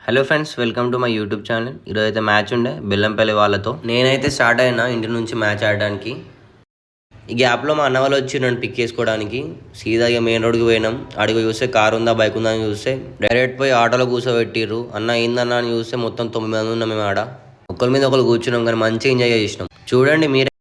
Hello friends, welcome to my YouTube channel. ఈరోజు అయితే match ఉండే బెల్లంపల్లి వాళ్ళతో. నేనైతే స్టార్ట్ అయినా ఇంటి నుంచి మ్యాచ్ ఆడడానికి. ఈ గ్యాప్లో మా అన్న వాళ్ళు వచ్చి నన్ను పిక్ చేసుకోవడానికి సీదా ఇక మెయిన్ రోడ్కి పోయినాం. అడిగి చూస్తే కారు ఉందా బైక్ ఉందా అని చూస్తే డైరెక్ట్ పోయి ఆటోలో కూర్చోబెట్టిర్రు. అన్న ఏందన్నా అని చూస్తే మొత్తం 9 మంది ఉన్నాం మేము ఆడ. ఒకరి మీద ఒకరు కూర్చున్నాం కానీ మంచిగా ఎంజాయ్ చేసినాం. చూడండి మీరే.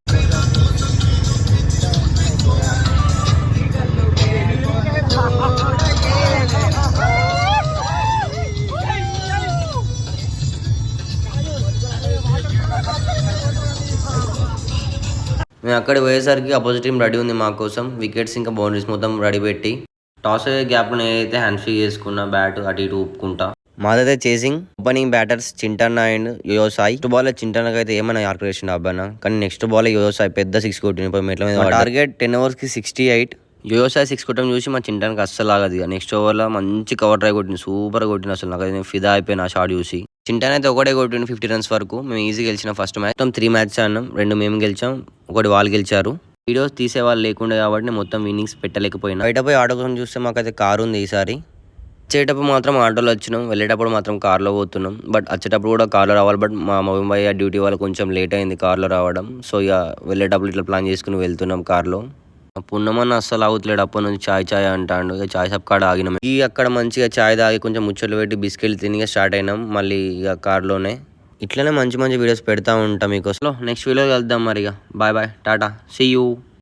మేము అక్కడ పోయేసరికి అపోజిట్ టీం రెడీ ఉంది మా కోసం. వికెట్స్ ఇంకా బౌండరీస్ మొత్తం రెడీ పెట్టి టాస్ అయ్యే గ్యాప్లో నేనైతే హ్యాండ్ ఫ్రీ చేసుకున్నా. బ్యాట్ అటు ఇటు ఊపుకుంటా. మాదైతే chasing. Opening batters Chintanna and యోయో సాయి. నెక్స్ట్ బాల్ చింటన్నకి అయితే ఏమైనా ఆర్పరేషన్ అబ్బానా, కానీ నెక్స్ట్ బాల్ యోయో సాయి పెద్ద 6 కొట్టిన మెట్ల మీద. Target 10 overs 68. యోయో సాయి 6 కొట్టడం చూసి మా చింటానికి అస్సలు ఆగదు. నెక్స్ట్ ఓవర్లో మంచి కవర్ డ్రైవ్ కొట్టింది, సూపర్ కొట్టిన. అసలు నాకు అయితే ఫిదా అయిపోయిన ఆ షాట్ చూసి. చింటాన్ అయితే ఒకటే కొట్టిండు 50 runs వరకు. మేము ఈజీ గెలిచిన ఫస్ట్ మ్యాచ్. మొత్తం 3 మ్యాచెస్ ఆడినాం. 2 మేము గెలిచాం, ఒకటి వాళ్ళు గెలిచారు. వీడియోస్ తీసే వాళ్ళు లేకుండా కాబట్టి మొత్తం విన్నింగ్స్ పెట్టలేకపోయినా. బయట పోయి ఆటో కోసం చూస్తే మాకైతే కారు ఉంది ఈసారి. వచ్చేటప్పుడు మాత్రం ఆటోలో వచ్చినాం, వెళ్ళేటప్పుడు మాత్రం కార్లో పోతున్నాం. బట్ వచ్చేటప్పుడు కూడా కార్లో రావాలి. బట్ మా ముంబై డ్యూటీ వాళ్ళు కొంచెం లేట్ అయింది కార్లో రావడం. సో ఇక వెళ్ళేటప్పుడు ఇట్లా ప్లాన్ చేసుకుని వెళ్తున్నాం కార్లో. పున్నమన్న అస్సలు అవుతలేడు. అప్పటి నుంచి చాయ్ అంటాడు. ఇక చాయ్ షాప్ కాడ ఆగినాం. అక్కడ మంచిగా చాయ్ తాగి కొంచెం ముచ్చట్లు పెట్టి బిస్కెట్లు తిని స్టార్ట్ అయినాం మళ్ళీ ఇక కార్లోనే. ఇట్లనే మంచి మంచి వీడియోస్ పెడతా ఉంటాం మీకోసం. నెక్స్ట్ వీడియో కలుద్దాం మరి. ఇక bye bye, tata, see you.